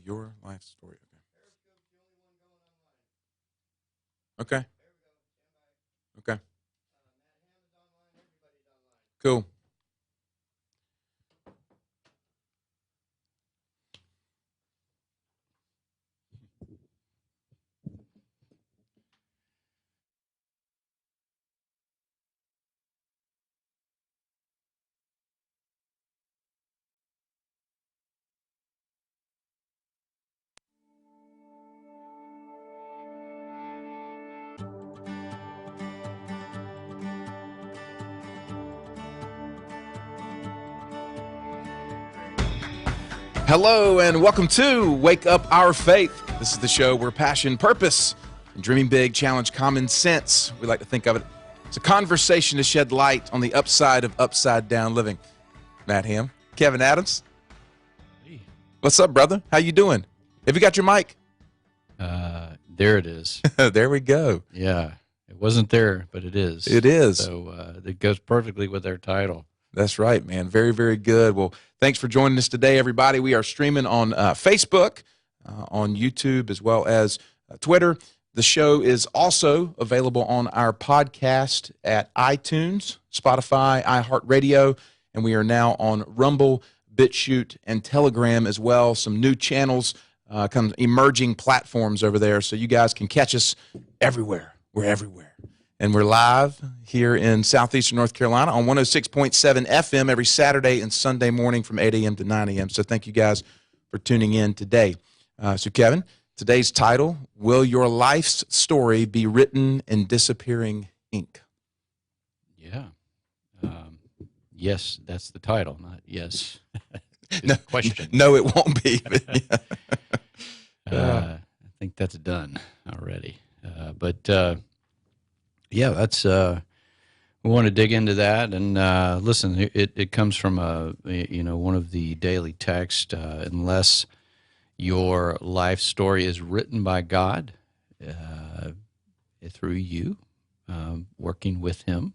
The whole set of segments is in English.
your life story. Okay. Okay. Okay. Cool. Hello and welcome to Wake Up Our Faith. This is the show where passion, purpose, and dreaming big challenge common sense. We like to think of it as a conversation to shed light on the upside of upside down living. Matt Ham, Kevin Adams. Hey. What's up, brother? How you doing? Have you got your mic? There it is. There we go. Yeah, it wasn't there, but it is. It is. So it goes perfectly with our title. That's right, man. Very, very good. Well, thanks for joining us today, everybody. We are streaming on Facebook, on YouTube, as well as Twitter. The show is also available on our podcast at iTunes, Spotify, iHeartRadio, and we are now on Rumble, BitChute, and Telegram as well. Some new channels, emerging platforms over there, so you guys can catch us everywhere. We're everywhere. And we're live here in southeastern North Carolina on 106.7 FM every Saturday and Sunday morning from 8 a.m. to 9 a.m. So thank you guys for tuning in today. So Kevin, today's title, Will Your Life's Story Be Written in Disappearing Ink? Yeah. Yes, that's the title, not yes. No, question. No, it won't be. I think that's done already. Yeah, that's we want to dig into that and listen. It comes from one of the daily text. Unless your life story is written by God through you, working with Him,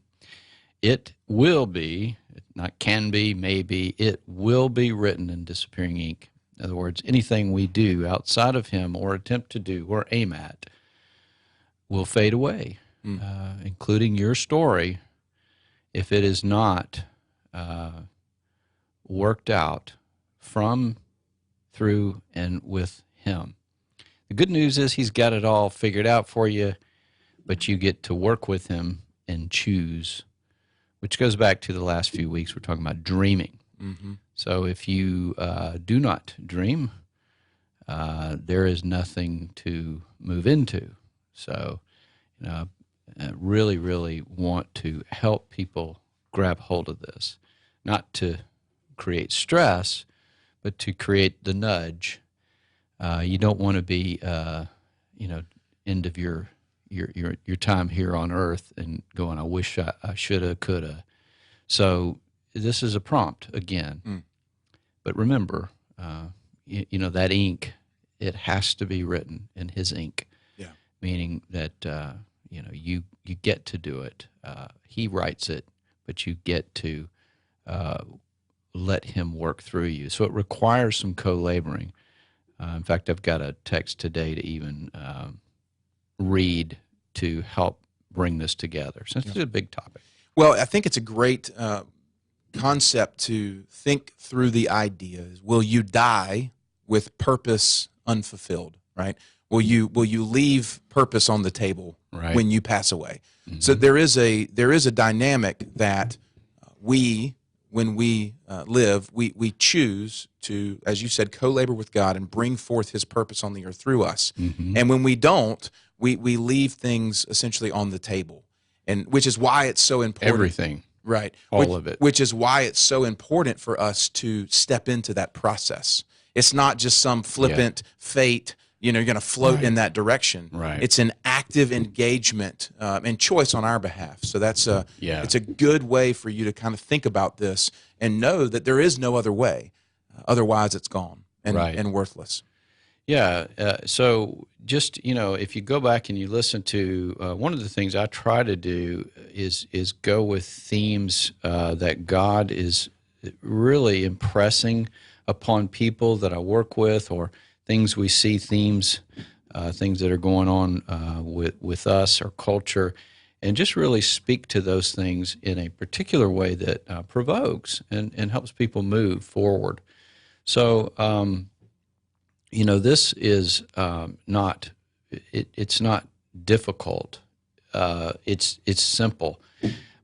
it will be, not can be, maybe, it will be written in disappearing ink. In other words, anything we do outside of Him or attempt to do or aim at will fade away. Including your story, if it is not worked out from, through, and with Him. The good news is He's got it all figured out for you, but you get to work with Him and choose, which goes back to the last few weeks. We're talking about dreaming. Mm-hmm. So if you do not dream, there is nothing to move into. So, really, really want to help people grab hold of this, not to create stress, but to create the nudge. You don't want to be, end of your time here on Earth and going, I wish I shoulda, coulda. So this is a prompt again. But remember, that ink, it has to be written in His ink. Yeah. Meaning that you get to do it. He writes it, but you get to let Him work through you. So it requires some co-laboring. In fact, I've got a text today to even read to help bring this together. So it's a big topic. Well, I think it's a great concept to think through the ideas. Will you die with purpose unfulfilled, right? Will you leave purpose on the table when you pass away? Mm-hmm. So there is a dynamic that when we live, we choose to, as you said, co-labor with God and bring forth His purpose on the earth through us. Mm-hmm. And when we don't, we leave things essentially on the table, and which is why it's so important. Everything. Right. All of it. Which is why it's so important for us to step into that process. It's not just some flippant fate, you're going to float in that direction. Right. It's an active engagement and choice on our behalf. So that's it's a good way for you to kind of think about this and know that there is no other way. Otherwise, it's gone and worthless. Yeah. So just, if you go back and you listen to one of the things I try to do is go with themes that God is really impressing upon people that I work with, or things we see, themes, things that are going on with us, our culture, and just really speak to those things in a particular way that provokes and helps people move forward. So, this is not, it's not difficult. It's simple,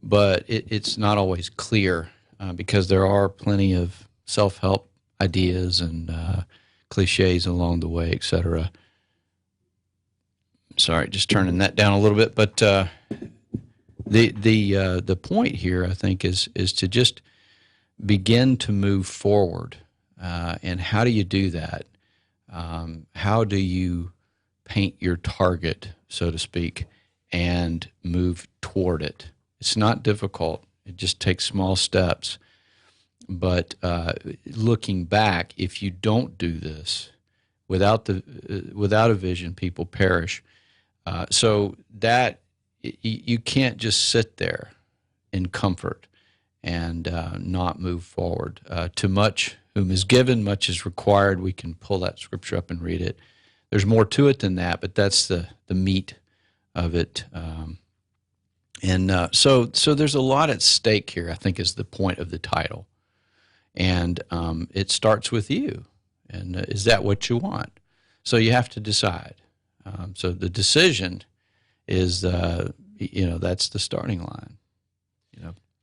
but it's not always clear because there are plenty of self-help ideas and cliches along the way, etc. Sorry, just turning that down a little bit. But the point here, I think, is to just begin to move forward. And how do you do that? How do you paint your target, so to speak, and move toward it? It's not difficult. It just takes small steps. But looking back, if you don't do this, without a vision, people perish. So that you can't just sit there in comfort and not move forward. To much whom is given, much is required. We can pull that scripture up and read it. There's more to it than that, but that's the meat of it. So there's a lot at stake here, I think, is the point of the title. And it starts with you. And is that what you want? So you have to decide. So the decision is, that's the starting line.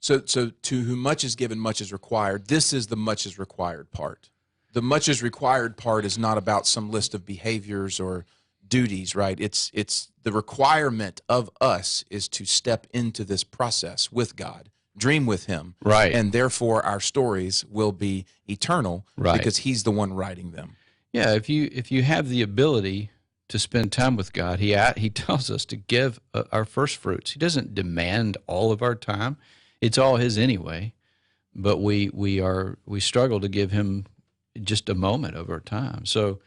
So to whom much is given, much is required. This is the much is required part. The much is required part is not about some list of behaviors or duties, right? It's the requirement of us is to step into this process with God, dream with Him, right? And therefore our stories will be eternal, right? Because He's the one writing them. Yeah, if you have the ability to spend time with God, He tells us to give our first fruits. He doesn't demand all of our time. It's all His anyway, but we struggle to give Him just a moment of our time. So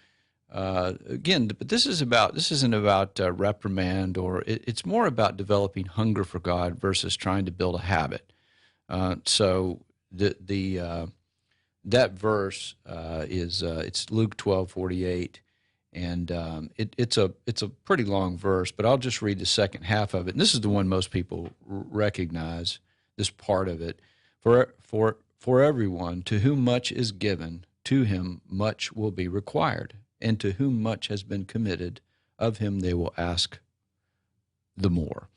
again, but this isn't about reprimand, or it's more about developing hunger for God versus trying to build a habit. So that verse is it's Luke 12:48, and it's a pretty long verse, but I'll just read the second half of it. And this is the one most people recognize. This part of it, for everyone to whom much is given, to him much will be required, and to whom much has been committed, of him they will ask the more.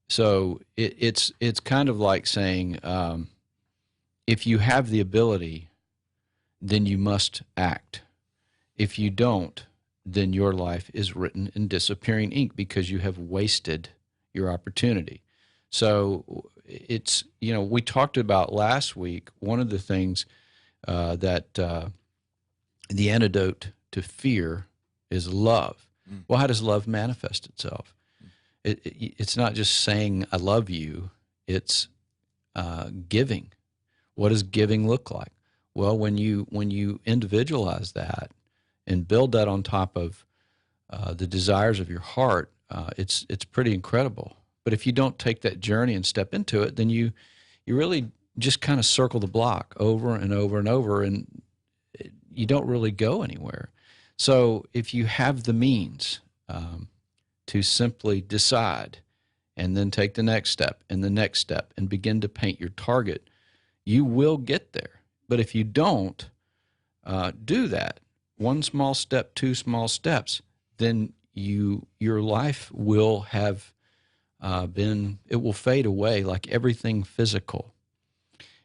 So it's kind of like saying, if you have the ability, then you must act. If you don't, then your life is written in disappearing ink because you have wasted your opportunity. So it's, we talked about last week, one of the things that the antidote to fear is love. Well, how does love manifest itself? It's not just saying I love you, it's giving. What does giving look like? Well, when you individualize that and build that on top of the desires of your heart, it's pretty incredible. But if you don't take that journey and step into it, then you really just kind of circle the block over and over and over, and you don't really go anywhere. So if you have the means to simply decide and then take the next step and the next step and begin to paint your target, you will get there. But if you don't do that, one small step, two small steps, then your life will have it will fade away like everything physical.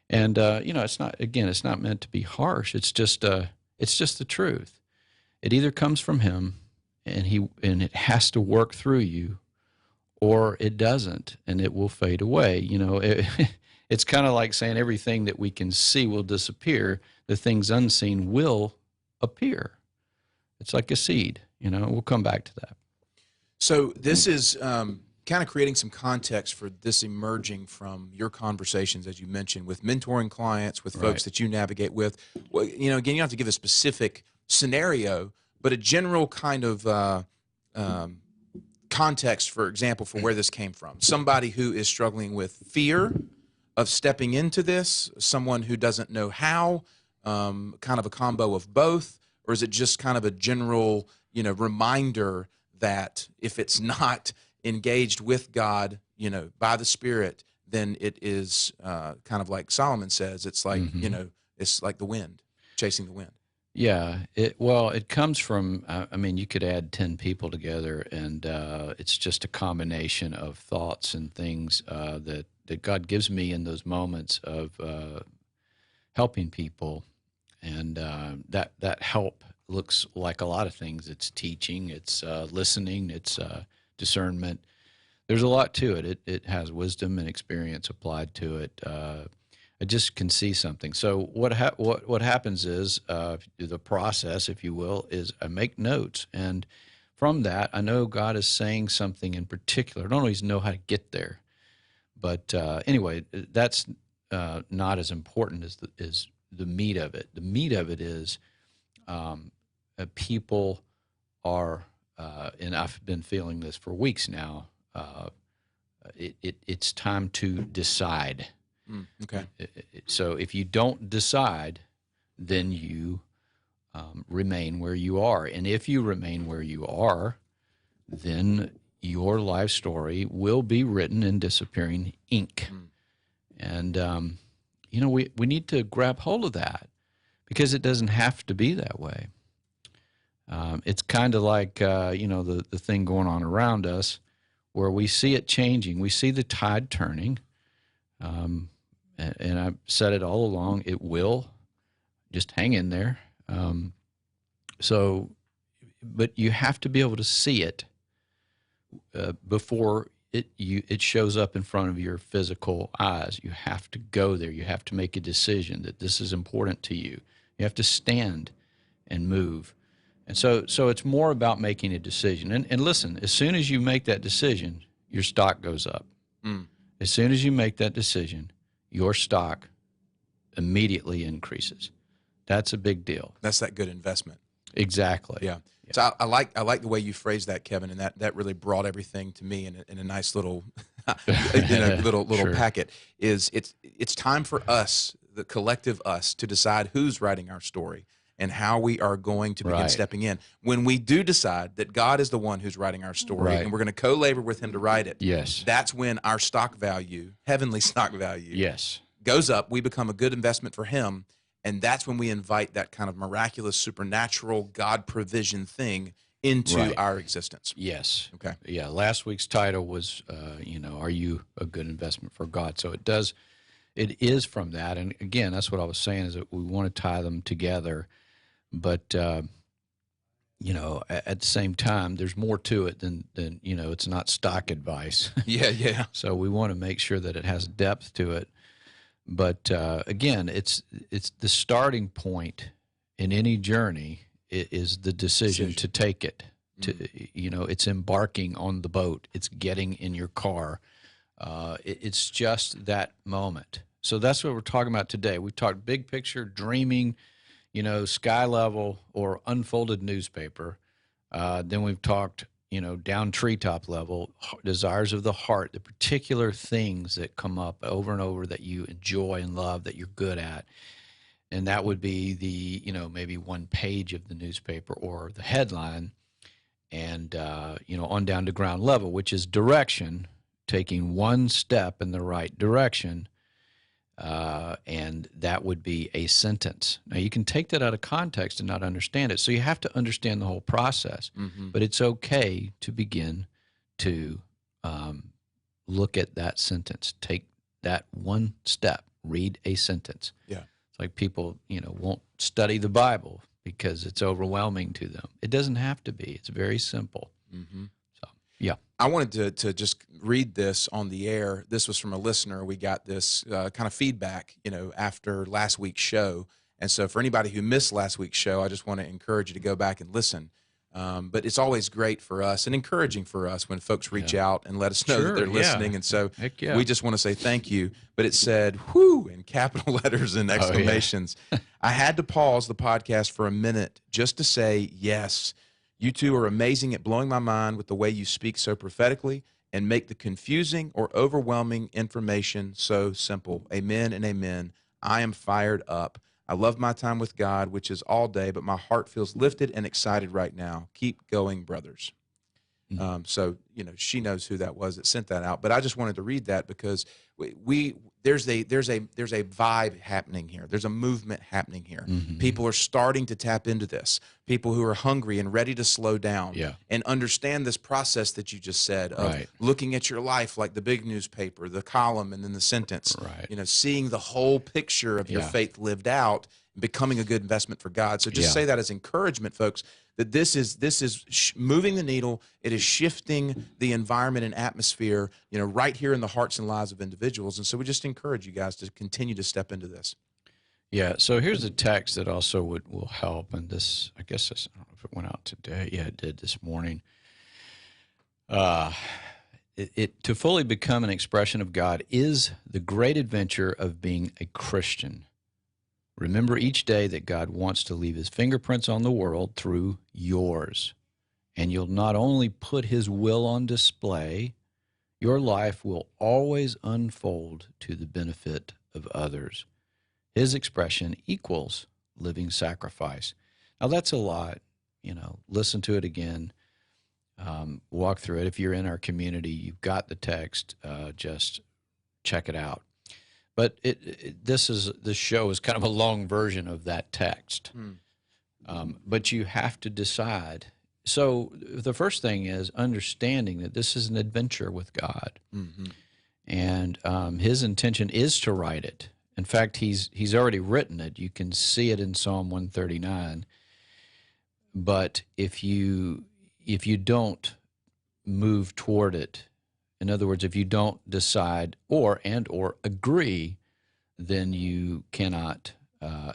And it's not meant to be harsh. It's just the truth. It either comes from Him, and it has to work through you, or it doesn't, and it will fade away. It's kind of like saying everything that we can see will disappear. The things unseen will appear. It's like a seed. We'll come back to that. So this is kind of creating some context for this emerging from your conversations, as you mentioned, with mentoring clients, with folks that you navigate with. Well, again, you don't have to give a specific scenario, but a general kind of context, for example, for where this came from. Somebody who is struggling with fear of stepping into this, someone who doesn't know how, kind of a combo of both, or is it just kind of a general, reminder that if it's not engaged with God, by the Spirit, then it is kind of like Solomon says, it's like, it's like the wind, chasing the wind. Yeah, it comes from. I mean, you could add 10 people together, and it's just a combination of thoughts and things that God gives me in those moments of helping people, and that help looks like a lot of things. It's teaching, it's listening, it's discernment. There's a lot to it. It has wisdom and experience applied to it. I just can see something. So what happens is the process, if you will, is I make notes, and from that I know God is saying something in particular. I don't always know how to get there, but anyway, that's not as important as the meat of it. The meat of it is people are, and I've been feeling this for weeks now. It's time to decide. Okay. So if you don't decide, then you remain where you are. And if you remain where you are, then your life story will be written in disappearing ink. And, we need to grab hold of that because it doesn't have to be that way. It's kind of like, the thing going on around us where we see it changing. We see the tide turning. And I've said it all along, it will. Just hang in there. But you have to be able to see it before it shows up in front of your physical eyes. You have to go there. You have to make a decision that this is important to you. You have to stand and move. And so it's more about making a decision. And listen, as soon as you make that decision, your stock goes up. As soon as you make that decision, your stock immediately increases. That's a big deal. That's that good investment. Exactly. Yeah. So I like the way you phrased that, Kevin, and that really brought everything to me in a nice little little Sure. packet. It's time for us, the collective us, to decide who's writing our story and how we are going to begin Right. stepping in. When we do decide that God is the one who's writing our story, Right. and we're going to co-labor with Him to write it, Yes. that's when our stock value, heavenly stock value, Yes. goes up. We become a good investment for Him, and that's when we invite that kind of miraculous, supernatural, God provision thing into Right. our existence. Yes. Okay. Yeah. Last week's title was, are you a good investment for God? So it is from that. And again, that's what I was saying is that we want to tie them together. But, at the same time, there's more to it than it's not stock advice. Yeah. So we want to make sure that it has depth to it. But again, it's the starting point in any journey is the decision to take it. It's embarking on the boat. It's getting in your car. It's just that moment. So that's what we're talking about today. We talked big picture, dreaming, sky level or unfolded newspaper. Then we've talked, down treetop level, desires of the heart, the particular things that come up over and over that you enjoy and love, that you're good at. And that would be the, maybe one page of the newspaper or the headline. And, on down to ground level, which is direction, taking one step in the right direction. And that would be a sentence. Now, you can take that out of context and not understand it. So you have to understand the whole process. But it's okay to begin to look at that sentence. Take that one step. Read a sentence. Yeah. It's like people, won't study the Bible because it's overwhelming to them. It doesn't have to be. It's very simple. So, yeah. I wanted to just read this on the air. This was from a listener. We got this kind of feedback, after last week's show. And so for anybody who missed last week's show, I just want to encourage you to go back and listen. But it's always great for us and encouraging for us when folks reach out and let us know that Sure, they're yeah. listening. And so Heck yeah. we just want to say thank you. But it said, whoo, in capital letters and exclamations. I had to pause the podcast for a minute just to say, yes, you two are amazing at blowing my mind with the way you speak so prophetically and make the confusing or overwhelming information so simple. Amen and amen. I am fired up. I love my time with God, which is all day, but my heart feels lifted and excited right now. Keep going, brothers. So she knows who that was that sent that out. But I just wanted to read that because there's a vibe happening here. There's a movement happening here. People are starting to tap into this. People who are hungry and ready to slow down and understand this process that you just said of looking at your life like the big newspaper, the column, and then the sentence. Seeing the whole picture of your faith lived out, becoming a good investment for God. So just say that as encouragement, folks, that this is moving the needle. It is shifting the environment and atmosphere, right here in the hearts and lives of individuals. And so we just encourage you guys to continue to step into this. Yeah. So here's a text that also will help. And this, I guess, I don't know if it went out today. Yeah, it did this morning. To fully become an expression of God is the great adventure of being a Christian. Remember each day that God wants to leave his fingerprints on the world through yours. And you'll not only put his will on display, your life will always unfold to the benefit of others. His expression equals living sacrifice. Now that's a lot. Listen to it again. Walk through it. If you're in our community, you've got the text. Just check it out. But this show is kind of a long version of that text. But you have to decide. So the first thing is understanding that this is an adventure with God. And his intention is to write it. In fact, he's already written it. You can see it in Psalm 139. But if you don't move toward it, in other words, if you don't decide or agree, then you cannot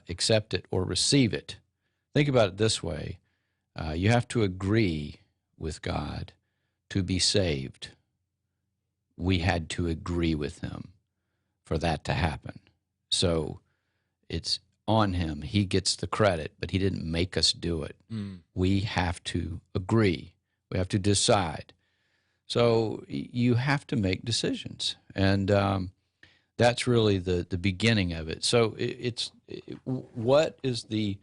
accept it or receive it. Think about it this way. You have to agree with God to be saved. We had to agree with him for that to happen. So it's on him. He gets the credit, but he didn't make us do it. We have to agree. We have to decide. So you have to make decisions, and that's really the beginning of it. So what is the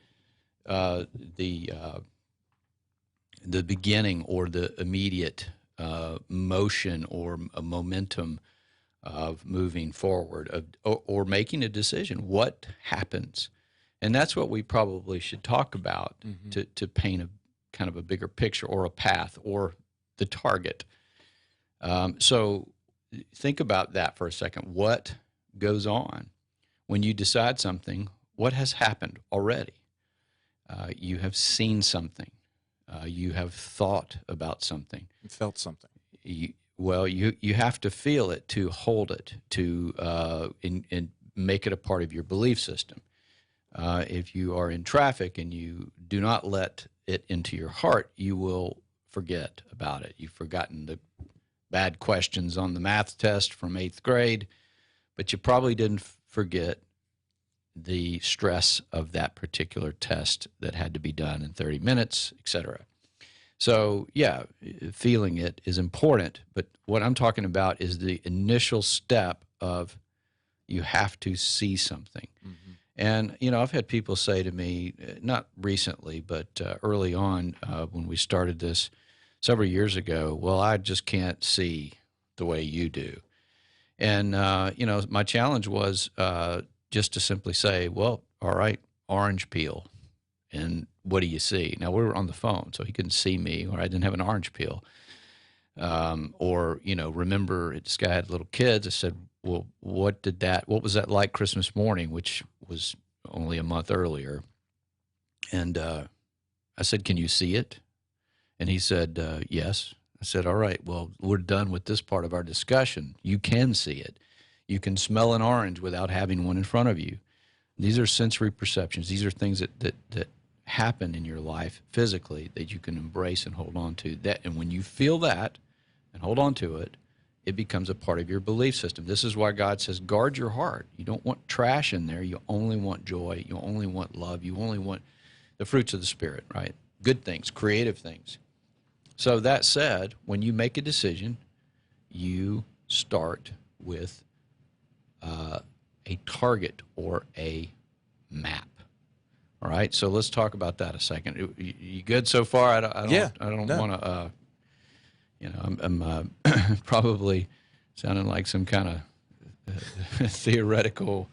beginning or the immediate motion or a momentum of moving forward or making a decision? What happens? And that's what we probably should talk about to paint a kind of a bigger picture or a path or the target. So think about that for a second. What goes on when you decide something? What has happened already? You have seen something. You have thought about something. You felt something. You have to feel it to hold it, to and make it a part of your belief system. If you are in traffic and you do not let it into your heart, you will forget about it. You've forgotten the bad questions on the math test from 8th grade, but you probably didn't forget the stress of that particular test that had to be done in 30 minutes, etc. So, yeah, feeling it is important, but what I'm talking about is the initial step of you have to see something. And, I've had people say to me, not recently, but early on when we started this several years ago, well, I just can't see the way you do. And, my challenge was just to simply say, well, all right, orange peel. And what do you see? Now, we were on the phone, so he couldn't see me, or I didn't have an orange peel. Remember, this guy had little kids. I said, well, what was that like Christmas morning, which was only a month earlier? And I said, can you see it? And he said, yes. I said, all right, well, we're done with this part of our discussion. You can see it. You can smell an orange without having one in front of you. These are sensory perceptions. These are things that happen in your life physically that you can embrace and hold on to. And when you feel that and hold on to it, it becomes a part of your belief system. This is why God says, guard your heart. You don't want trash in there. You only want joy. You only want love. You only want the fruits of the Spirit, right? Good things, creative things. So that said, when you make a decision, you start with a target or a map. All right, so let's talk about that a second. You good so far? Yeah. I don't No. want to. I'm probably sounding like some kind of theoretical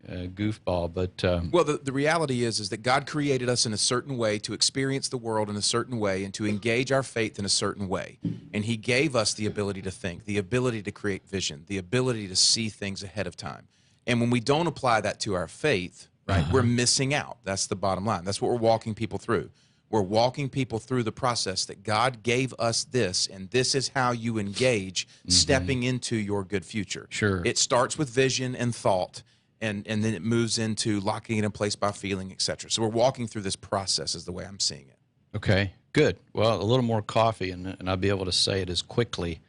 goofball, but Well, the reality is that God created us in a certain way to experience the world in a certain way and to engage our faith in a certain way. And He gave us the ability to think, the ability to create vision, the ability to see things ahead of time. And when we don't apply that to our faith, right, we're missing out. That's the bottom line. That's what we're walking people through. We're walking people through the process that God gave us this, and this is how you engage stepping into your good future. Sure. It starts with vision and thought, and then it moves into locking it in place by feeling, etc. So we're walking through this process is the way I'm seeing it. okay, good. Well, a little more coffee, and I'll be able to say it as quickly.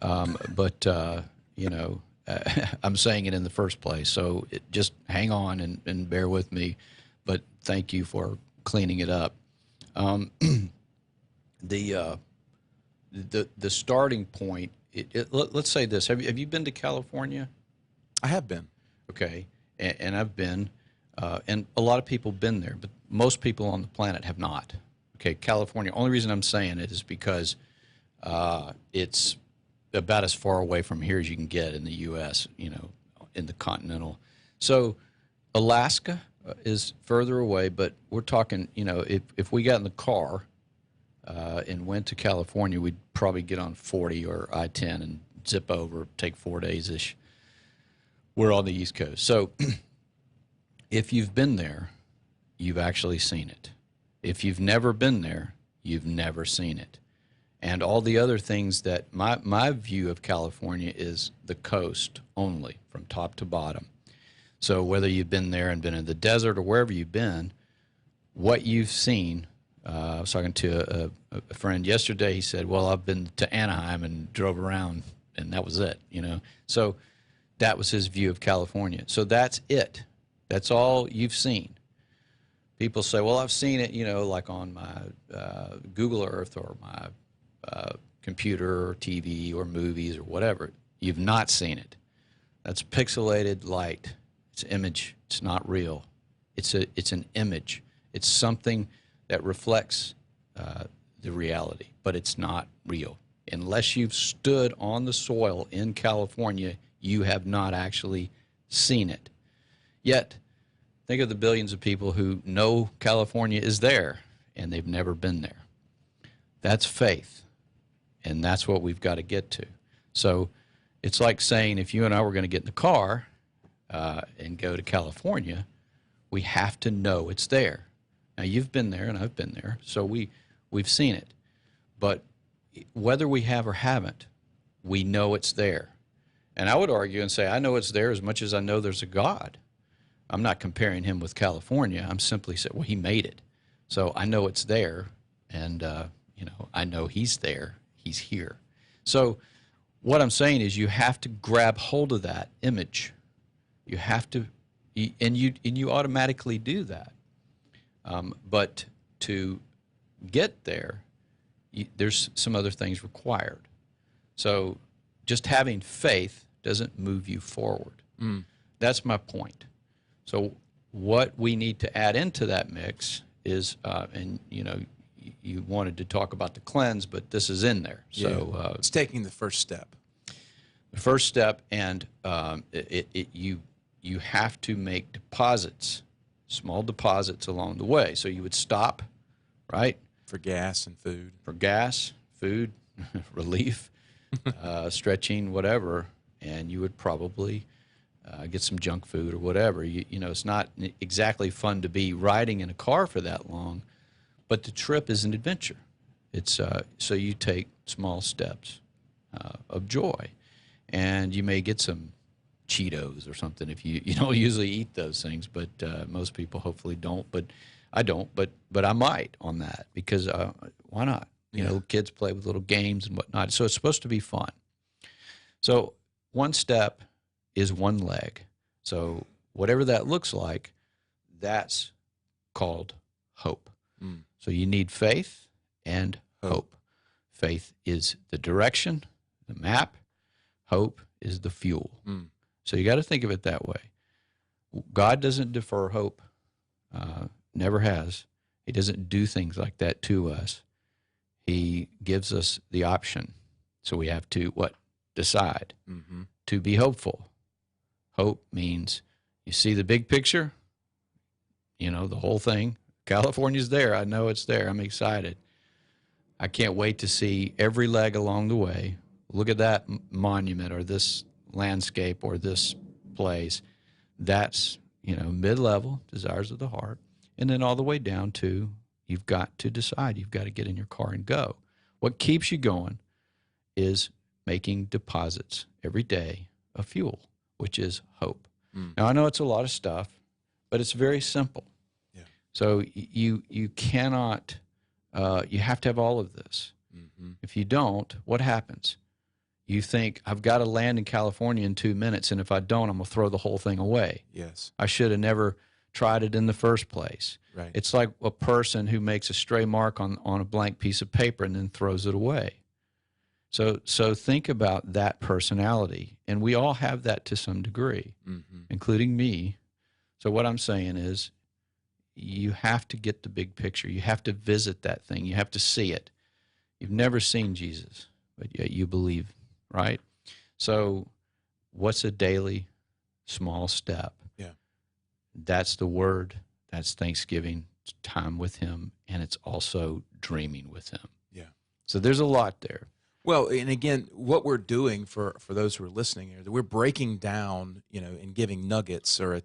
But I'm saying it in the first place, so just hang on and bear with me. But thank you for cleaning it up. The starting point. Let's say this: Have you been to California? I have been. Okay, and I've been, and a lot of people have been there, but most people on the planet have not. Okay, California. Only reason I'm saying it is because it's about as far away from here as you can get in the U.S. In the continental. So Alaska is further away, but we're talking. If we got in the car and went to California, we'd probably get on 40 or I-10 and zip over, take 4 days ish. We're on the East Coast. So if you've been there, you've actually seen it. If you've never been there, you've never seen it. And all the other things that my view of California is the coast only, from top to bottom. So whether you've been there and been in the desert or wherever you've been, what you've seen, I was talking to a friend yesterday. He said, well, I've been to Anaheim and drove around, and that was it, So that was his view of California. So that's it. That's all you've seen. People say, well, I've seen it, like on my Google Earth or my computer or TV or movies or whatever. You've not seen it. That's pixelated light. It's image. It's not real. It's an image. It's something that reflects the reality, but it's not real. Unless you've stood on the soil in California, you have not actually seen it. Yet, think of the billions of people who know California is there and they've never been there. That's faith, and that's what we've got to get to. So it's like saying if you and I were going to get in the car and go to California, we have to know it's there. Now, you've been there and I've been there, so we've seen it. But whether we have or haven't, we know it's there. And I would argue and say I know it's there as much as I know there's a God. I'm not comparing him with California. I'm simply saying, well, he made it. So I know it's there, and, I know he's there. He's here. So what I'm saying is you have to grab hold of that image. You have to, and you automatically do that. But to get there, there's some other things required. So just having faith doesn't move you forward. That's my point. So what we need to add into that mix is, you wanted to talk about the cleanse, but this is in there. So it's taking the first step. The first step, and you have to make deposits, small deposits along the way. So you would stop, right? For gas and food. For gas, food, relief, stretching, whatever, and you would probably get some junk food or whatever. It's not exactly fun to be riding in a car for that long, but the trip is an adventure. It's so you take small steps of joy, and you may get some Cheetos or something if you don't usually eat those things, but most people hopefully don't. But I don't. But I might on that because why not? Kids play with little games and whatnot. So it's supposed to be fun. So one step is one leg. So whatever that looks like, that's called hope. So you need faith and hope. Faith is the direction, the map. Hope is the fuel. So you got to think of it that way. God doesn't defer hope. never has. He doesn't do things like that to us. He gives us the option. So we have to, what? Decide to be hopeful. Hope means you see the big picture, you know, the whole thing. California's there. I know it's there. I'm excited. I can't wait to see every leg along the way. Look at that monument or this landscape or this place. That's, you know, mid-level, desires of the heart. And then all the way down to you've got to decide. You've got to get in your car and go. What keeps you going is making deposits every day of fuel, which is hope. Now, I know it's a lot of stuff, but it's very simple. Yeah. So you cannot, you have to have all of this. If you don't, what happens? You think, I've got to land in California in 2 minutes, and if I don't, I'm going to throw the whole thing away. Yes. I should have never tried it in the first place. Right. It's like a person who makes a stray mark on a blank piece of paper and then throws it away. So think about that personality, and we all have that to some degree, including me. So what I'm saying is you have to get the big picture. You have to visit that thing. You have to see it. You've never seen Jesus, but yet you believe, right? So what's a daily small step? Yeah. That's the Word. That's Thanksgiving, it's time with Him, and it's also dreaming with Him. Yeah. So there's a lot there. Well, and again, what we're doing for those who are listening here, we're breaking down, you know, and giving nuggets or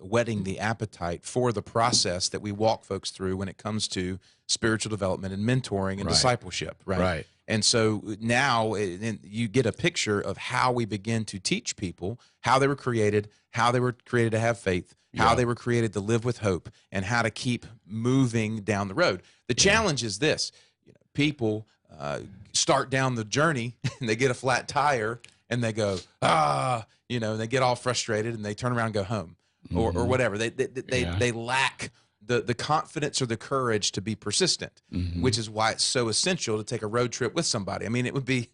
whetting the appetite for the process that we walk folks through when it comes to spiritual development and mentoring and discipleship, right? Right. And so now you get a picture of how we begin to teach people how they were created to have faith, how they were created to live with hope, and how to keep moving down the road. The challenge is this: people start down the journey and they get a flat tire and they go, and they get all frustrated and they turn around and go home or whatever. They lack the confidence or the courage to be persistent, which is why it's so essential to take a road trip with somebody. I mean, it'd be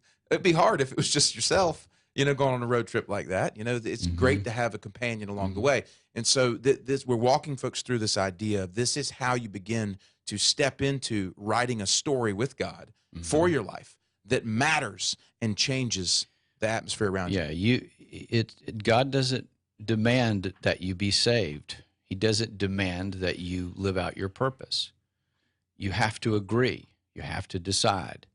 hard if it was just yourself, going on a road trip like that. It's great to have a companion along the way. And so we're walking folks through this idea of this is how you begin to step into writing a story with God for your life that matters and changes the atmosphere around you. Yeah, God doesn't demand that you be saved. He doesn't demand that you live out your purpose. You have to agree. You have to decide.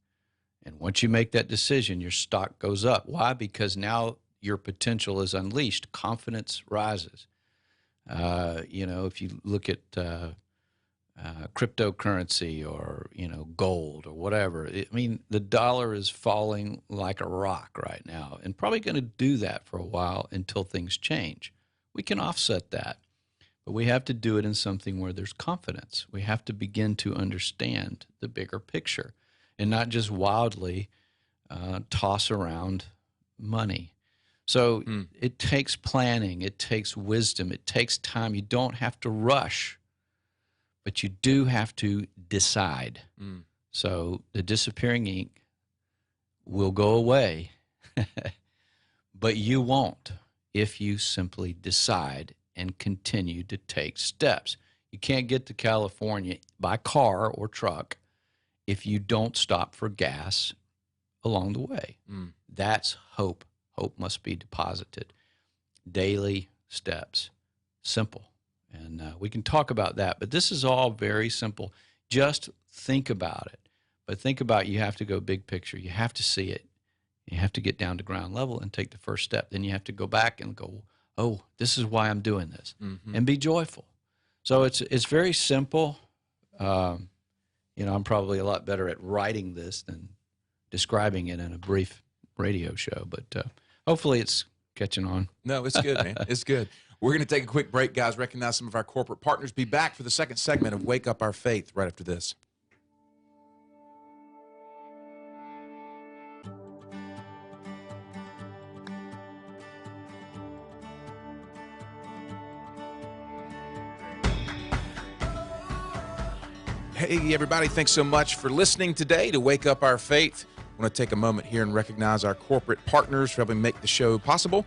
And once you make that decision, your stock goes up. Why? Because now your potential is unleashed. Confidence rises. If you look at cryptocurrency or, gold or whatever, the dollar is falling like a rock right now and probably going to do that for a while until things change. We can offset that, but we have to do it in something where there's confidence. We have to begin to understand the bigger picture and not just wildly toss around money. So it takes planning, it takes wisdom, it takes time. You don't have to rush, but you do have to decide. So the disappearing ink will go away, but you won't if you simply decide and continue to take steps. You can't get to California by car or truck if you don't stop for gas along the way. That's hope. Hope must be deposited. Daily steps. Simple. And we can talk about that, but this is all very simple. Just think about it. But think about, you have to go big picture. You have to see it. You have to get down to ground level and take the first step. Then you have to go back and go, oh, this is why I'm doing this, and be joyful. So it's very simple. I'm probably a lot better at writing this than describing it in a brief radio show, but hopefully it's catching on. No, it's good, man. It's good. We're going to take a quick break, guys. Recognize some of our corporate partners. Be back for the second segment of Wake Up Our Faith right after this. Hey, everybody. Thanks so much for listening today to Wake Up Our Faith. I want to take a moment here and recognize our corporate partners for helping make the show possible.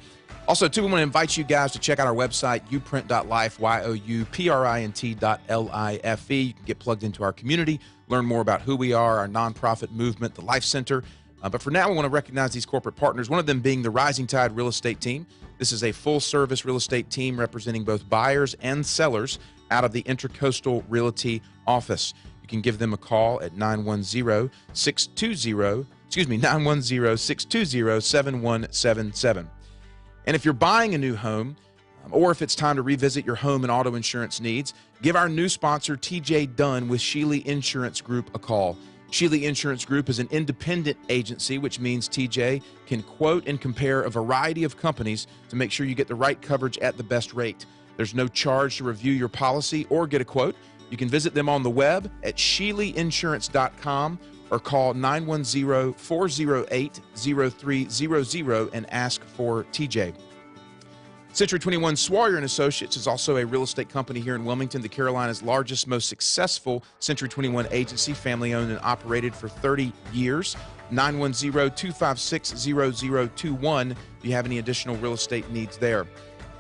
Also, too, we want to invite you guys to check out our website, youprint.life, youprint.life. You can get plugged into our community, learn more about who we are, our nonprofit movement, the Life Center. But for now, we want to recognize these corporate partners, one of them being the Rising Tide Real Estate Team. This is a full-service real estate team representing both buyers and sellers out of the Intracoastal Realty office. You can give them a call at 910-620-7177. And if you're buying a new home, or if it's time to revisit your home and auto insurance needs, give our new sponsor, TJ Dunn with Sheely Insurance Group, a call. Sheely Insurance Group is an independent agency, which means TJ can quote and compare a variety of companies to make sure you get the right coverage at the best rate. There's no charge to review your policy or get a quote. You can visit them on the web at SheelyInsurance.com or call 910-408-0300 and ask for TJ. Century 21 Swire & Associates is also a real estate company here in Wilmington, the Carolinas' largest, most successful Century 21 agency, family-owned and operated for 30 years. 910-256-0021 if you have any additional real estate needs there.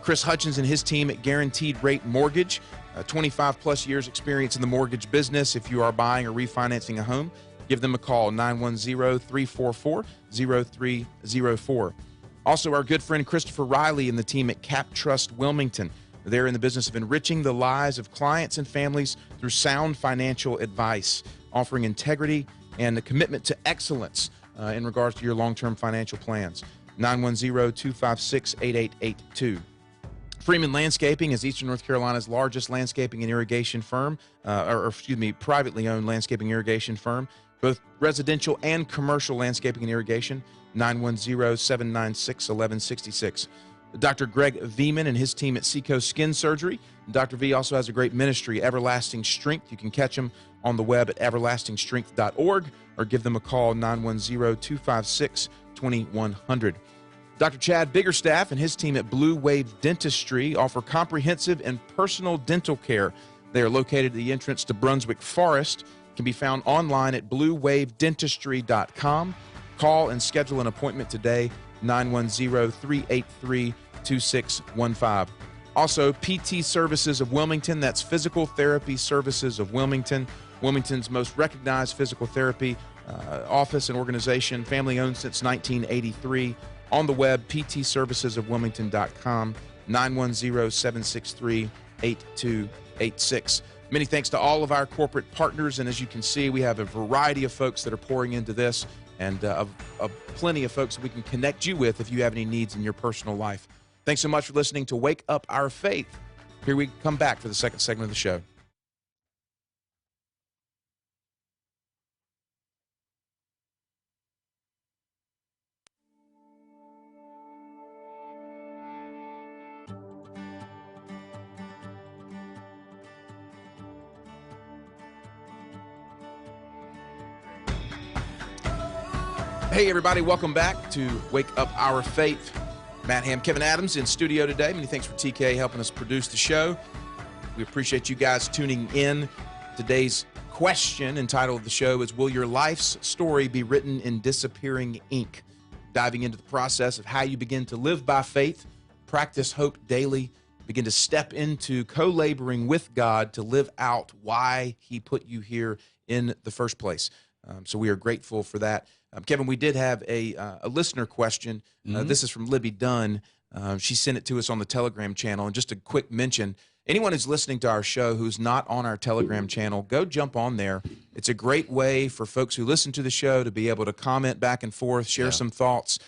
Chris Hutchins and his team at Guaranteed Rate Mortgage, 25-plus years experience in the mortgage business. If you are buying or refinancing a home, give them a call, 910-344-0304. Also, our good friend Christopher Riley and the team at Cap Trust Wilmington. They're in the business of enriching the lives of clients and families through sound financial advice, offering integrity and a commitment to excellence in regards to your long-term financial plans. 910-256-8882. Freeman Landscaping is Eastern North Carolina's largest landscaping and irrigation firm, privately owned landscaping irrigation firm, both residential and commercial landscaping and irrigation. 910-796-1166. Dr. Greg Veman and his team at Seacoast Skin Surgery. Dr. V also has a great ministry, Everlasting Strength. You can catch him on the web at everlastingstrength.org or give them a call, 910-256-2100. Dr. Chad Biggerstaff and his team at Blue Wave Dentistry offer comprehensive and personal dental care. They are located at the entrance to Brunswick Forest. Can be found online at bluewavedentistry.com. Call and schedule an appointment today, 910-383-2615. Also, PT Services of Wilmington, that's Physical Therapy Services of Wilmington, Wilmington's most recognized physical therapy office and organization, family-owned since 1983. On the web, ptservicesofwilmington.com, 910-763-8286. Many thanks to all of our corporate partners, and as you can see, we have a variety of folks that are pouring into this, and plenty of folks that we can connect you with if you have any needs in your personal life. Thanks so much for listening to Wake Up Our Faith. Here we come back for the second segment of the show. Hey, everybody, welcome back to Wake Up Our Faith. Matt Ham, Kevin Adams in studio today. Many thanks for TK helping us produce the show. We appreciate you guys tuning in. Today's question entitled the show is, will your life's story be written in disappearing ink? Diving into the process of how you begin to live by faith, practice hope daily, begin to step into co-laboring with God to live out why he put you here in the first place. So we are grateful for that. Kevin, we did have a listener question. This is from Libby Dunn. She sent it to us on the Telegram channel. And just a quick mention, anyone who's listening to our show who's not on our Telegram channel, go jump on there. It's a great way for folks who listen to the show to be able to comment back and forth, share some thoughts.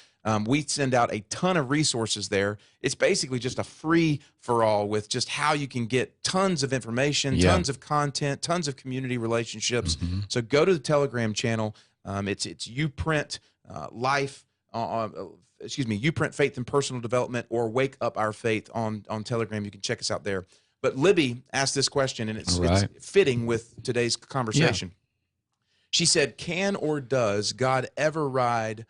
We send out a ton of resources there. It's basically just a free-for-all with just how you can get tons of information, tons of content, tons of community relationships. So go to the Telegram channel. It's YouPrint Life, YouPrint Faith and Personal Development, or Wake Up Our Faith on Telegram. You can check us out there. But Libby asked this question, and it's fitting with today's conversation. She said, can or does God ever override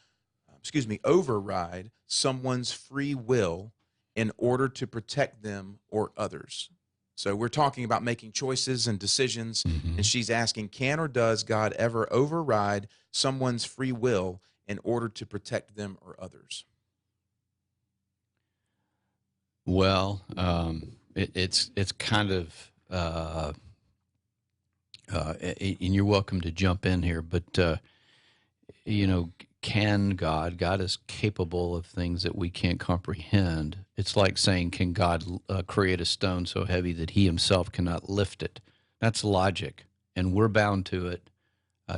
someone's free will in order to protect them or others? So we're talking about making choices and decisions, and she's asking, can or does God ever override someone's free will in order to protect them or others? Well, it's kind of, and you're welcome to jump in here, but you know, can God is capable of things that we can't comprehend. It's like saying, can God create a stone so heavy that he himself cannot lift it? That's logic, and we're bound to it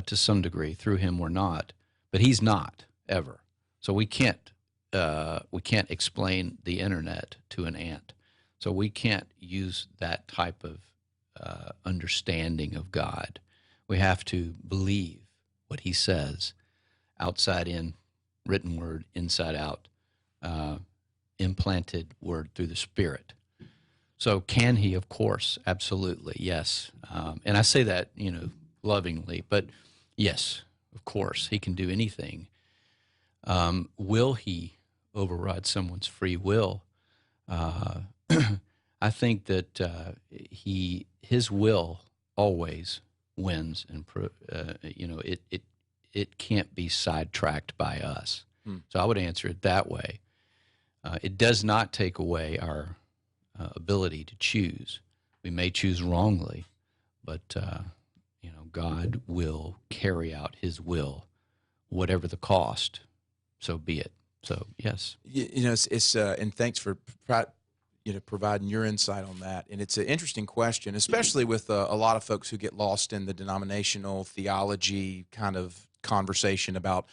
to some degree. Through him, we're not, but he's not ever. So we can't explain the internet to an ant. So we can't use that type of understanding of God. We have to believe what he says, outside in, written word, inside out, implanted word through the Spirit. So can he? Of course, absolutely, yes. And I say that, lovingly, but yes, of course, he can do anything. Will he override someone's free will? I think that his will always wins, and it can't be sidetracked by us. So I would answer it that way. It does not take away our ability to choose. We may choose wrongly, but God will carry out his will, whatever the cost. So be it. So yes, it's and thanks for providing your insight on that. And it's an interesting question, especially with a lot of folks who get lost in the denominational theology kind of conversation about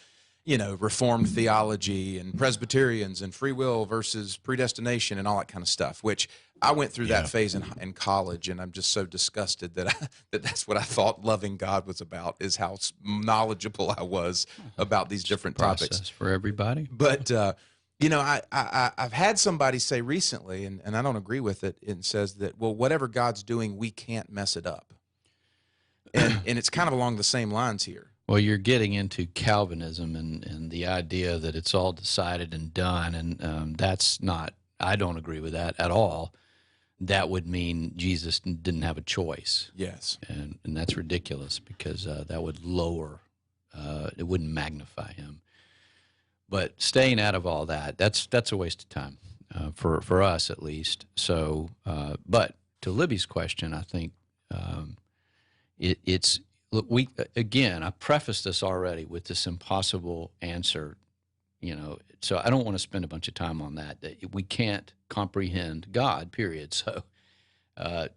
Reformed theology and Presbyterians and free will versus predestination and all that kind of stuff, which I went through that phase in college, and I'm just so disgusted that that's what I thought loving God was about, is how knowledgeable I was about these different topics. For everybody. But, I've had somebody say recently, and I don't agree with it, and says that, well, whatever God's doing, we can't mess it up. And it's kind of along the same lines here. Well, you're getting into Calvinism and the idea that it's all decided and done, and that's not, I don't agree with that at all. That would mean Jesus didn't have a choice. Yes. And that's ridiculous, because that would lower, it wouldn't magnify him. But staying out of all that, that's a waste of time, for us at least. So, but to Libby's question, I think it's, look, I prefaced this already with this impossible answer, so I don't want to spend a bunch of time on that. We can't comprehend God, period. So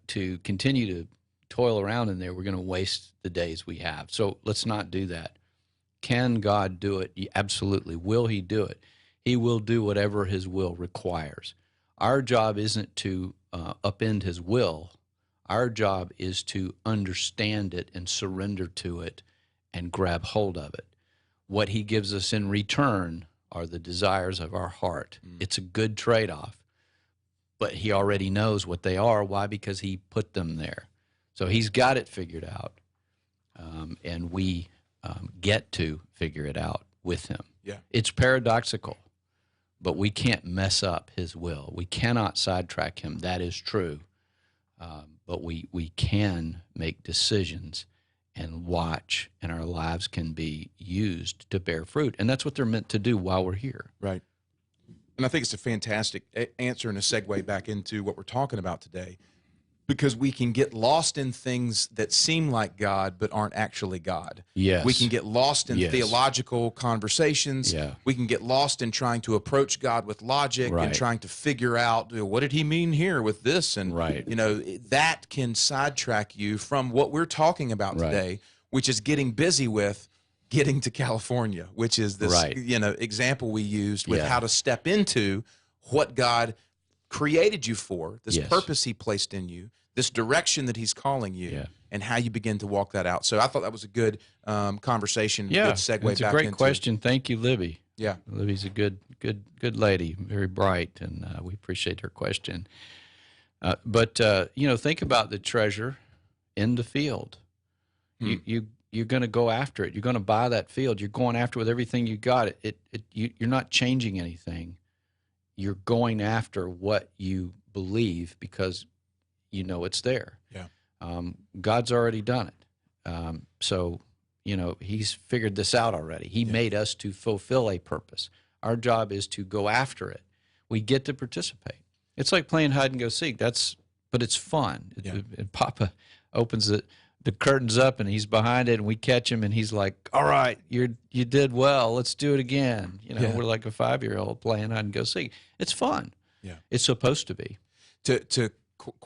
to continue to toil around in there, we're going to waste the days we have. So let's not do that. Can God do it? Absolutely. Will he do it? He will do whatever his will requires. Our job isn't to upend his will. Our job is to understand it and surrender to it and grab hold of it. What he gives us in return are the desires of our heart. It's a good trade-off, but he already knows what they are. Why? Because he put them there. So he's got it figured out, and we get to figure it out with him. Yeah. It's paradoxical, but we can't mess up his will. We cannot sidetrack him. That is true. But we can make decisions and watch, and our lives can be used to bear fruit. And that's what they're meant to do while we're here. Right. And I think it's a fantastic answer and a segue back into what we're talking about today, because we can get lost in things that seem like God but aren't actually God. Yes. We can get lost in theological conversations. Yeah. We can get lost in trying to approach God with logic and trying to figure out, what did he mean here with this? And, that can sidetrack you from what we're talking about today, which is getting busy with getting to California, which is this, example we used with how to step into what God created you for, this purpose he placed in you, this direction that he's calling you, and how you begin to walk that out. So I thought that was a good conversation, good segue back into. It's a great question. Thank you, Libby. Yeah. Libby's a good lady, very bright, and we appreciate her question. But think about the treasure in the field. You're going to go after it. You're going to buy that field. You're going after it with everything you got. You're not changing anything. You're going after what you believe because it's there. Yeah. God's already done it. So, he's figured this out already. He made us to fulfill a purpose. Our job is to go after it. We get to participate. It's like playing hide and go seek. But it's fun. Yeah. And Papa opens the curtains up, and he's behind it, and we catch him, and he's like, "All right, you did well. Let's do it again." Yeah. We're like a 5-year-old playing hide and go seek. It's fun. Yeah. It's supposed to be. To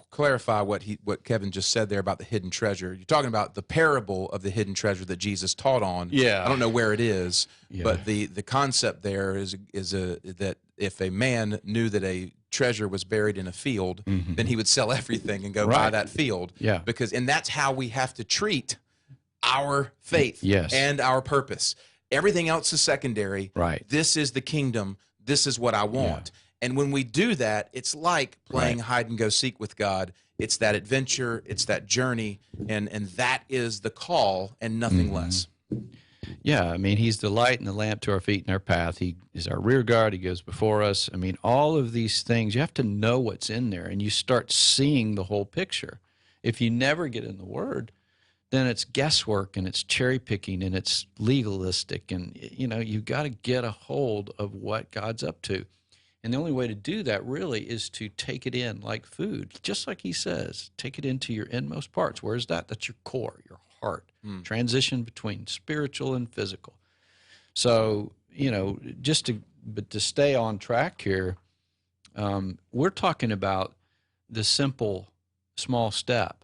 clarify what Kevin just said there about the hidden treasure, you're talking about the parable of the hidden treasure that Jesus taught on. Yeah. I don't know where it is, Yeah. but the concept there is that if a man knew that a treasure was buried in a field, then he would sell everything and go buy Right. that field. Yeah. And that's how we have to treat our faith Yes. and our purpose. Everything else is secondary. Right. This is the kingdom. This is what I want. And when we do that, it's like playing hide and go seek with God. It's that adventure, it's that journey, and that is the call and nothing less. Yeah, I mean, he's the light and the lamp to our feet and our path. He is our rear guard. He goes before us. I mean, all of these things, you have to know what's in there, and you start seeing the whole picture. If you never get in the Word, then it's guesswork, and it's cherry picking, and it's legalistic, and, you've got to get a hold of what God's up to. And the only way to do that really is to take it in like food, just like he says, take it into your inmost parts. Where is that? That's your core, your heart. Transition between spiritual and physical. So, just to stay on track here, we're talking about the simple, small step,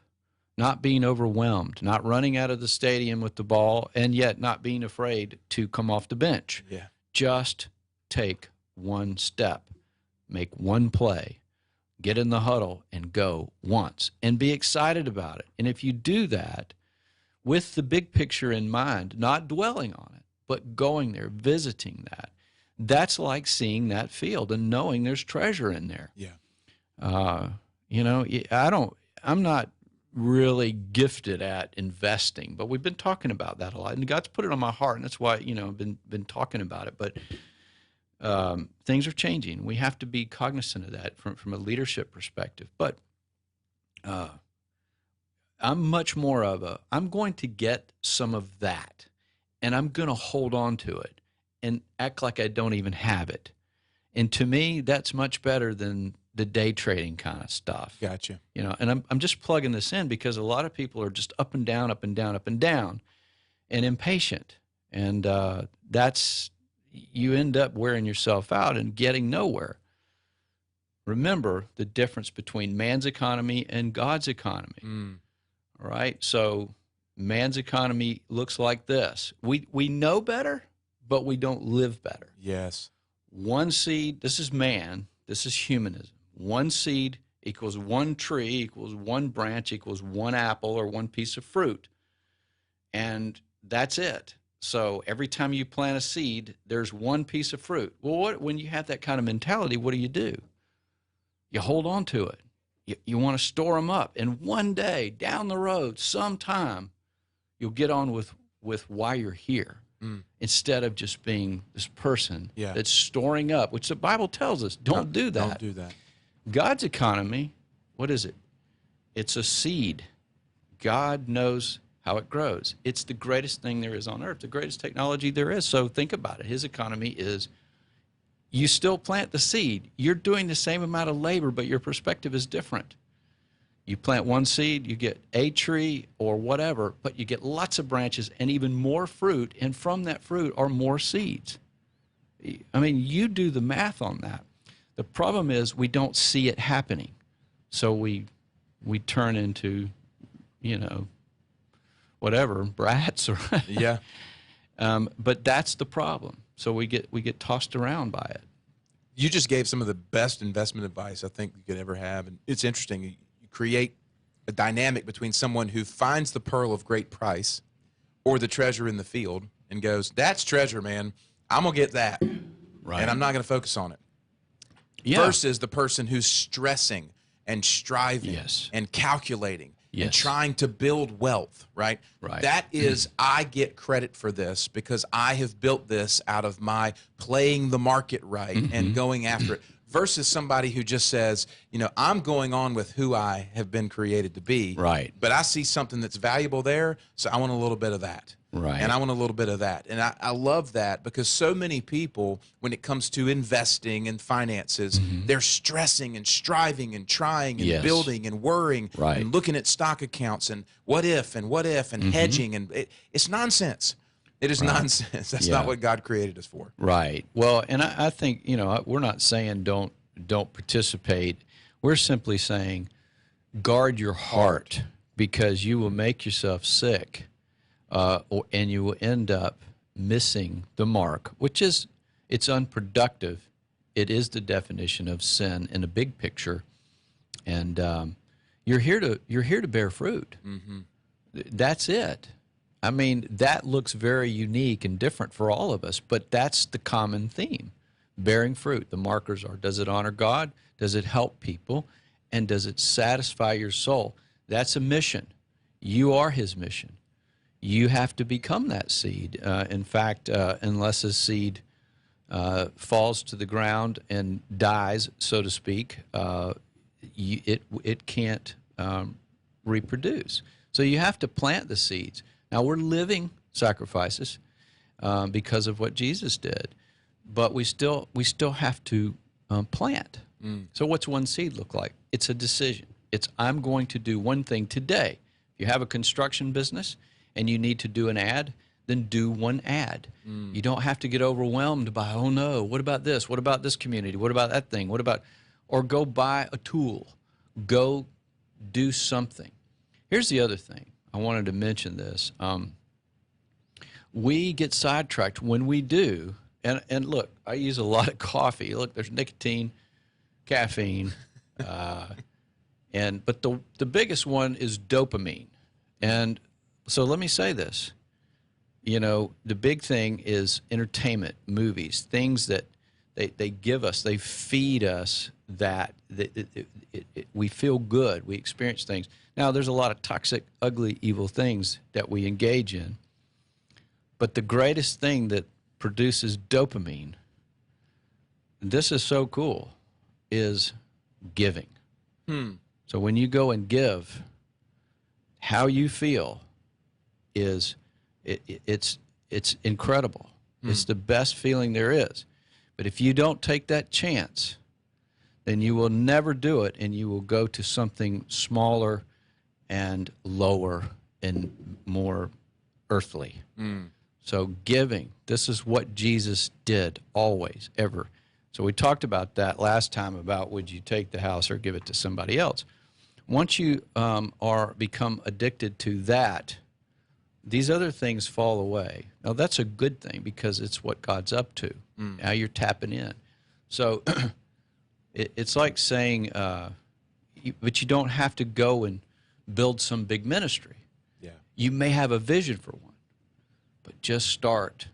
not being overwhelmed, not running out of the stadium with the ball, and yet not being afraid to come off the bench. Yeah. Just take one step, make one play, get in the huddle and go once and be excited about it. And if you do that with the big picture in mind, not dwelling on it, but going there, visiting that's like seeing that field and knowing there's treasure in there. Yeah. I'm not really gifted at investing, but we've been talking about that a lot, and God's put it on my heart, and that's why, I've been talking about it. But things are changing. We have to be cognizant of that from a leadership perspective. But I'm much more of I'm going to get some of that, and I'm going to hold on to it and act like I don't even have it. And to me, that's much better than the day trading kind of stuff. Gotcha. And I'm just plugging this in because a lot of people are just up and down, up and down, up and down, and impatient. And you end up wearing yourself out and getting nowhere. Remember the difference between man's economy and God's economy. All right? So man's economy looks like this. We know better, but we don't live better. Yes. One seed, this is man, this is humanism. One seed equals one tree, equals one branch, equals one apple or one piece of fruit. And that's it. So every time you plant a seed, there's one piece of fruit. Well, when you have that kind of mentality, what do? You hold on to it. You want to store them up. And one day, down the road, sometime, you'll get on with why you're here. Instead of just being this person that's storing up, which the Bible tells us, don't do that. Don't do that. God's economy, what is it? It's a seed. God knows how it grows. It's the greatest thing there is on earth, the greatest technology there is. So think about it. His economy is you still plant the seed. You're doing the same amount of labor, but your perspective is different. You plant one seed, you get a tree or whatever, but you get lots of branches and even more fruit, and from that fruit are more seeds. I mean, you do the math on that. The problem is we don't see it happening. So we turn into, whatever, brats or Yeah. But that's the problem. So we get tossed around by it. You just gave some of the best investment advice I think you could ever have. And it's interesting. You create a dynamic between someone who finds the pearl of great price or the treasure in the field and goes, that's treasure, man. I'm going to get that. Right. And I'm not going to focus on it. Yeah. Versus the person who's stressing and striving and calculating and trying to build wealth, right? Right. That is, I get credit for this because I have built this out of my playing the market right and going after it. versus somebody who just says, I'm going on with who I have been created to be. Right. But I see something that's valuable there, so I want a little bit of that. Right. And I want a little bit of that. And I love that, because so many people, when it comes to investing and finances, they're stressing and striving and trying and Yes. building and worrying Right. and looking at stock accounts and what if and hedging. And it's nonsense. It is nonsense. That's Yeah. not what God created us for. Right. Well, and I think, we're not saying don't participate. We're simply saying guard your heart, because you will make yourself sick, and you will end up missing the mark, which is, it's unproductive. It is the definition of sin in a big picture. And you're here to bear fruit. That's it. I mean, that looks very unique and different for all of us, but that's the common theme, bearing fruit. The markers are, does it honor God? Does it help people? And does it satisfy your soul? That's a mission. You are his mission. You have to become that seed. In fact, unless a seed falls to the ground and dies, so to speak, it can't reproduce. So you have to plant the seeds. Now, we're living sacrifices because of what Jesus did, but we still have to plant. So what's one seed look like? It's a decision. It's, I'm going to do one thing today. If you have a construction business and you need to do an ad, then do one ad. You don't have to get overwhelmed by, oh no, what about this? What about this community? What about that thing? Or go buy a tool. Go do something. Here's the other thing. I wanted to mention this. We get sidetracked when we do, and look, I use a lot of coffee. Look, there's nicotine, caffeine, but the biggest one is dopamine. And so let me say this. The big thing is entertainment, movies, things that they give us, they feed us that we feel good, we experience things. Now, there's a lot of toxic, ugly, evil things that we engage in, but the greatest thing that produces dopamine, and this is so cool, is giving. So when you go and give, how you feel is it's incredible. It's the best feeling there is. But if you don't take that chance, then you will never do it, and you will go to something smaller and lower and more earthly. So giving, this is what Jesus did always, ever. So we talked about that last time, about would you take the house or give it to somebody else. Once you become addicted to that, these other things fall away. Now, that's a good thing, because it's what God's up to. Now you're tapping in. So it's like saying, but you don't have to go and build some big ministry. Yeah. You may have a vision for one, but just start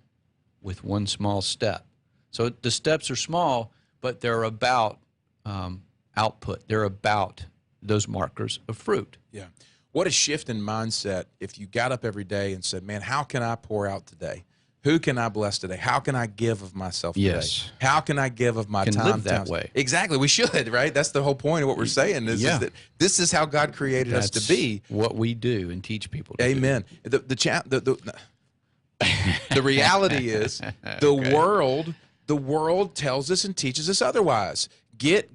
with one small step. So the steps are small, but they're about output. They're about those markers of fruit. Yeah. What a shift in mindset if you got up every day and said, man, how can I pour out today? Who can I bless today? How can I give of myself today? Yes. How can I give of my Can time? live that talents? way. Exactly. We should, right? That's the whole point of what we're saying is that this is how God created us to be. What we do and teach people to Amen. The reality is the world tells us and teaches us otherwise. Get,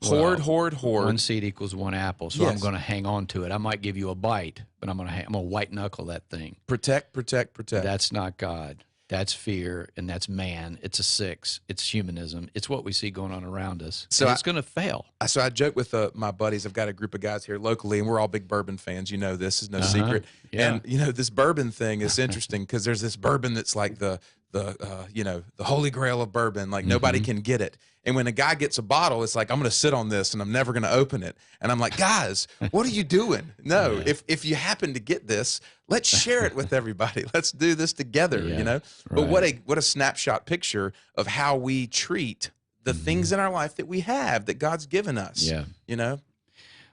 hoard, hoard. One seed equals one apple, so Yes. I'm going to hang on to it. I might give you a bite, but I'm going to white knuckle that thing. Protect. That's not God. That's fear, and that's man. It's a six. It's humanism. It's what we see going on around us. So And it's going to fail. So I joke with my buddies. I've got a group of guys here locally, and we're all big bourbon fans. You know this is no secret. Yeah. And this bourbon thing is interesting because there's this bourbon that's like the holy grail of bourbon. Like nobody can get it. And when a guy gets a bottle, it's like, I'm going to sit on this and I'm never going to open it. And I'm like, guys, what are you doing? No, if you happen to get this, let's share it with everybody. Let's do this together. Yeah, But right. what a snapshot picture of how we treat the things in our life that we have that God's given us. Yeah.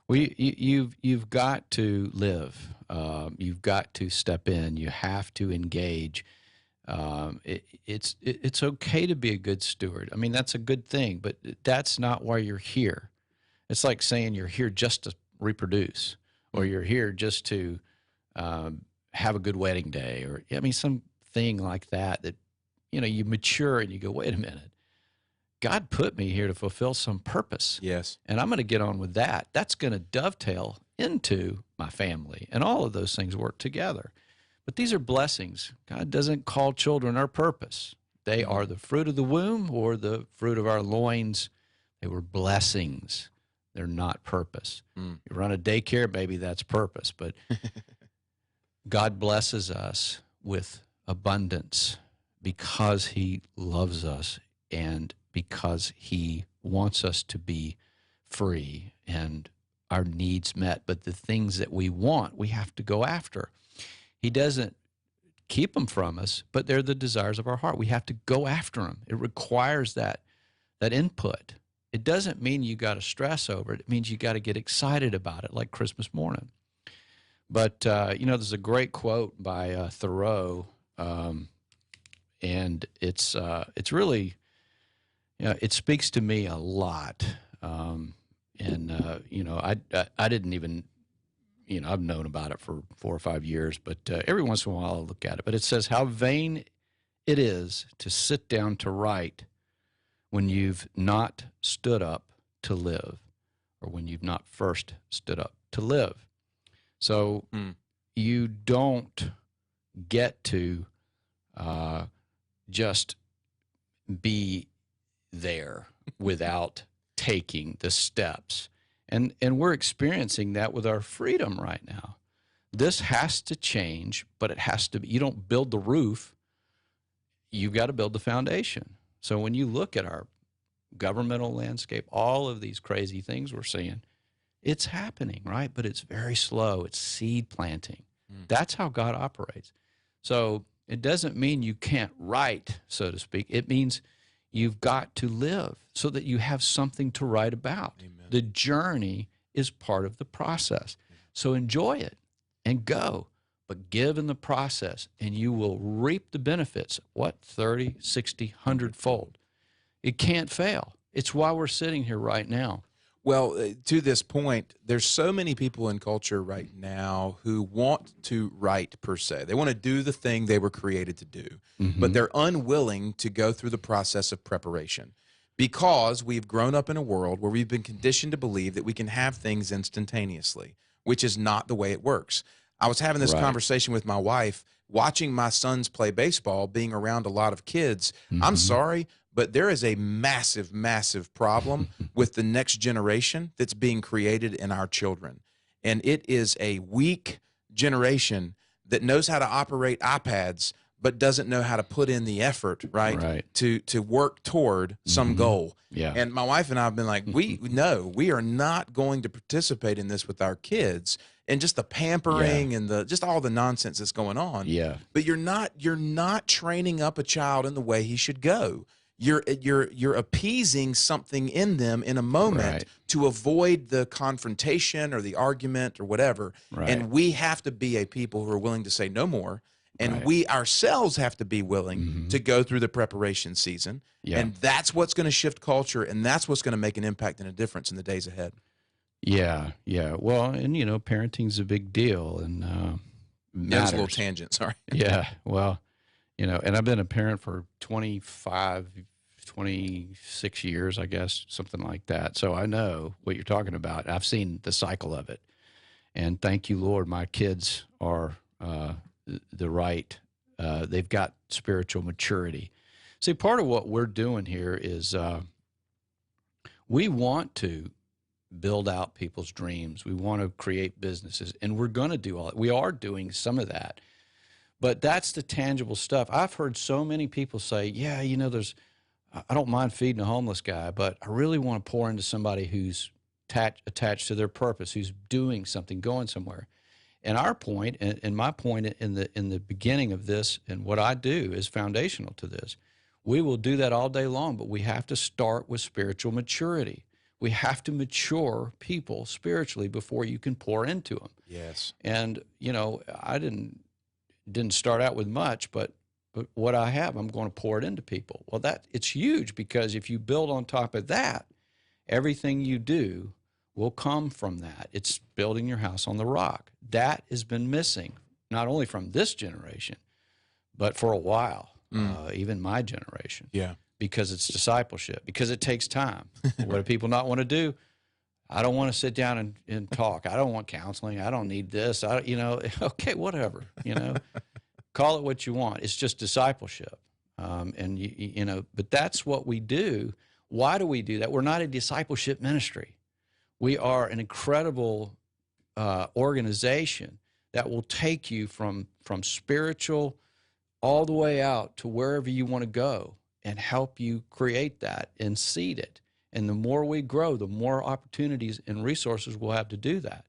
Well, you've got to live. You've got to step in. You have to engage. It's okay to be a good steward. I mean, that's a good thing, but that's not why you're here. It's like saying you're here just to reproduce, or you're here just to have a good wedding day, or I mean, something like that. That you mature and you go, wait a minute, God put me here to fulfill some purpose. Yes. And I'm going to get on with that. That's going to dovetail into my family, and all of those things work together. But these are blessings. God doesn't call children our purpose. They are the fruit of the womb or the fruit of our loins. They were blessings. They're not purpose. You run a daycare, maybe that's purpose. But God blesses us with abundance because he loves us and because he wants us to be free and our needs met. But the things that we want, we have to go after. He doesn't keep them from us, but they're the desires of our heart. We have to go after them. It requires that input. It doesn't mean you got to stress over it. It means you got to get excited about it, like Christmas morning. But there's a great quote by Thoreau, and it's really, it speaks to me a lot. I didn't even. I've known about it for 4 or 5 years, but every once in a while I'll look at it. But it says, how vain it is to sit down to write when you've not stood up to live, or when you've not first stood up to live. So you don't get to just be there without taking the steps. And we're experiencing that with our freedom right now. This has to change, but it has to be. You don't build the roof. You've got to build the foundation. So when you look at our governmental landscape, all of these crazy things we're seeing, it's happening, right? But it's very slow. It's seed planting. That's how God operates. So it doesn't mean you can't write, so to speak. It means you've got to live so that you have something to write about. Amen. The journey is part of the process. So enjoy it and go, but give in the process, and you will reap the benefits, 30, 60, 100-fold. It can't fail. It's why we're sitting here right now. Well, to this point, there's so many people in culture right now who want to write per se. They want to do the thing they were created to do, but they're unwilling to go through the process of preparation because we've grown up in a world where we've been conditioned to believe that we can have things instantaneously, which is not the way it works. I was having this conversation with my wife, watching my sons play baseball, being around a lot of kids. I'm sorry, but there is a massive, massive problem with the next generation that's being created in our children. And it is a weak generation that knows how to operate iPads, but doesn't know how to put in the effort, right. To work toward some goal. Yeah. And my wife and I have been like, we are not going to participate in this with our kids, and just the pampering and just all the nonsense that's going on. Yeah. But you're not training up a child in the way he should go. You're appeasing something in them in a moment to avoid the confrontation or the argument or whatever. Right. And we have to be a people who are willing to say no more. And we ourselves have to be willing to go through the preparation season. Yeah. And that's what's going to shift culture, and that's what's going to make an impact and a difference in the days ahead. Yeah, yeah. Well, and parenting's a big deal, and That's a little tangent, sorry. Yeah, well, and I've been a parent for 26 years, I guess, something like that. So I know what you're talking about. I've seen the cycle of it. And thank you, Lord, my kids are the right, they've got spiritual maturity. See, part of what we're doing here is we want to build out people's dreams. We want to create businesses, and we're going to do all that. We are doing some of that. But that's the tangible stuff. I've heard so many people say, yeah, I don't mind feeding a homeless guy, but I really want to pour into somebody who's attached to their purpose, who's doing something, going somewhere. And our point, and my point in the beginning of this, and what I do is foundational to this. We will do that all day long, but we have to start with spiritual maturity. We have to mature people spiritually before you can pour into them. Yes. And I didn't start out with much, but but what I have, I'm going to pour it into people. Well, it's huge, because if you build on top of that, everything you do will come from that. It's building your house on the rock. That has been missing, not only from this generation, but for a while, even my generation. Yeah. Because it's discipleship, because it takes time. What do people not want to do? I don't want to sit down and talk. I don't want counseling. I don't need this. Okay, whatever, call it what you want. It's just discipleship. But that's what we do. Why do we do that? We're not a discipleship ministry. We are an incredible organization that will take you from spiritual all the way out to wherever you want to go and help you create that and seed it. And the more we grow, the more opportunities and resources we'll have to do that.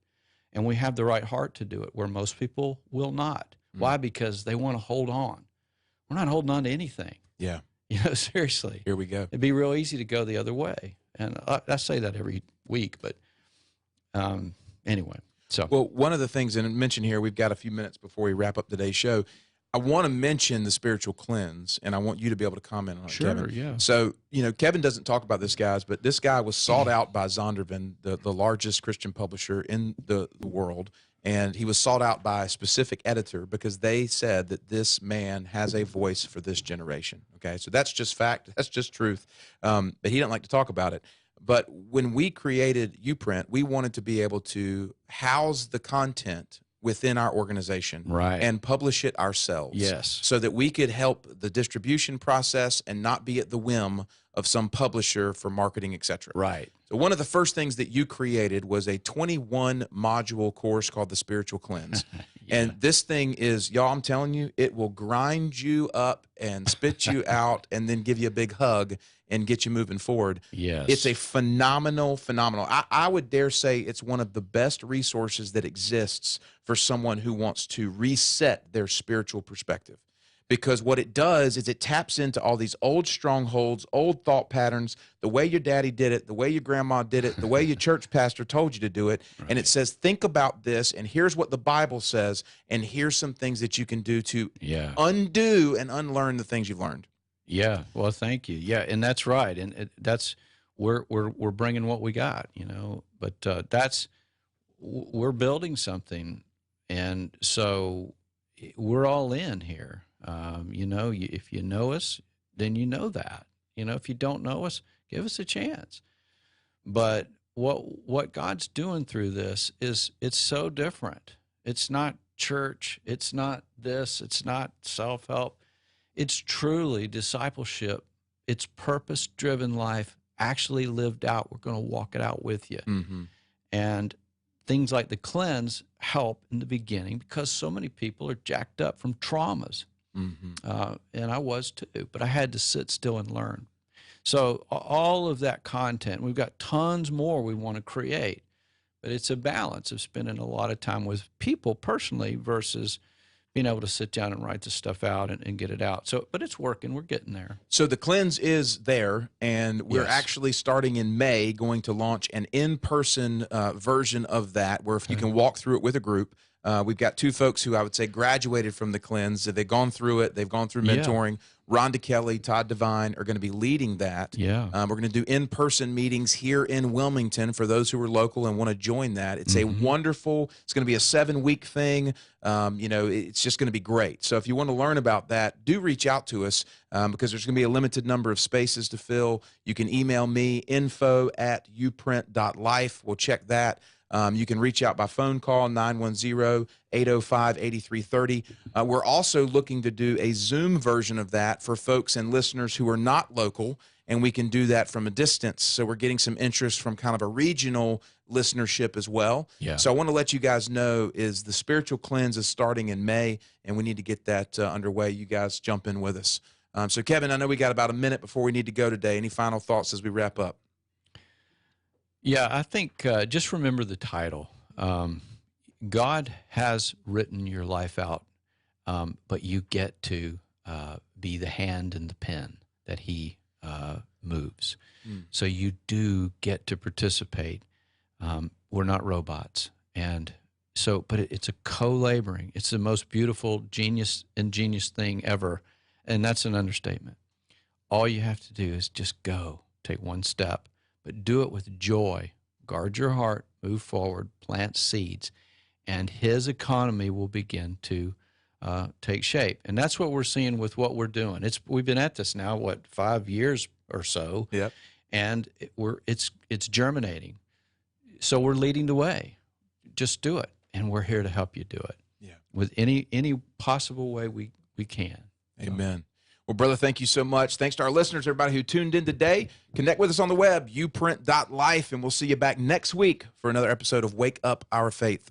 And we have the right heart to do it, where most people will not. Why? Because they want to hold on. We're not holding on to anything. Yeah. Seriously. Here we go. It'd be real easy to go the other way. And I say that every week, but anyway. So, well, one of the things, and mention here, we've got a few minutes before we wrap up today's show. I want to mention the spiritual cleanse, and I want you to be able to comment on it, Sure, Kevin. yeah. So, Kevin doesn't talk about this, guys, but this guy was sought out by Zondervan, the largest Christian publisher in the world, and he was sought out by a specific editor because they said that this man has a voice for this generation. Okay, so that's just fact. That's just truth. But he didn't like to talk about it. But when we created Uprint, we wanted to be able to house the content within our organization, right, and publish it ourselves. Yes. So that we could help the distribution process and not be at the whim of some publisher for marketing, et cetera. Right. So one of the first things that you created was a 21 module course called the Spiritual Cleanse. Yeah. And this thing is, y'all, I'm telling you, it will grind you up and spit you out and then give you a big hug and get you moving forward. Yes. It's a phenomenal. I would dare say it's one of the best resources that exists for someone who wants to reset their spiritual perspective. Because what it does is it taps into all these old strongholds, old thought patterns, the way your daddy did it, the way your grandma did it, the way your church pastor told you to do it. Right. And it says, think about this, and here's what the Bible says, and here's some things that you can do to undo and unlearn the things you've learned. Yeah, well, thank you. Yeah, and that's right. And that's we're bringing what we got, But we're building something, and so we're all in here. If you know us, then you know that. If you don't know us, give us a chance. But what God's doing through this it's so different. It's not church. It's not this. It's not self-help. It's truly discipleship. It's purpose-driven life, actually lived out. We're going to walk it out with you. Mm-hmm. And things like the cleanse help in the beginning because so many people are jacked up from traumas. Mm-hmm. And I was too, but I had to sit still and learn. So all of that content, we've got tons more we want to create, but it's a balance of spending a lot of time with people personally versus being able to sit down and write the stuff out and get it out. So, but it's working. We're getting there. So the cleanse is there, and we're actually starting in May going to launch an in-person version of that where if you can walk through it with a group. We've got two folks who I would say graduated from the cleanse. They've gone through it. They've gone through mentoring. Yeah. Rhonda Kelly, Todd Devine are going to be leading that. Yeah. We're going to do in-person meetings here in Wilmington for those who are local and want to join that. It's a wonderful, it's going to be a 7-week thing. It's just going to be great. So if you want to learn about that, do reach out to us because there's going to be a limited number of spaces to fill. You can email me, info@uprint.life. We'll check that. You can reach out by phone call, 910-805-8330. We're also looking to do a Zoom version of that for folks and listeners who are not local, and we can do that from a distance. So we're getting some interest from kind of a regional listenership as well. Yeah. So I want to let you guys know is the Spiritual Cleanse is starting in May, and we need to get that underway. You guys jump in with us. So, Kevin, I know we got about a minute before we need to go today. Any final thoughts as we wrap up? Yeah, I think just remember the title. God has written your life out, but you get to be the hand and the pen that he moves. So you do get to participate. We're not robots. And so, but it's a co-laboring. It's the most beautiful, ingenious thing ever. and that's an understatement. All you have to do is just go, take one step, but do it with joy. Guard your heart, move forward, plant seeds, and his economy will begin to take shape. And that's what we're seeing with what we're doing. We've been at this now, 5 years or so, Yep. and it's germinating. So we're leading the way. Just do it, and we're here to help you do it. Yeah. With any possible way we can. Amen. Well, brother, thank you so much. Thanks to our listeners, everybody who tuned in today. Connect with us on the web, uprint.life, and we'll see you back next week for another episode of Wake Up Our Faith.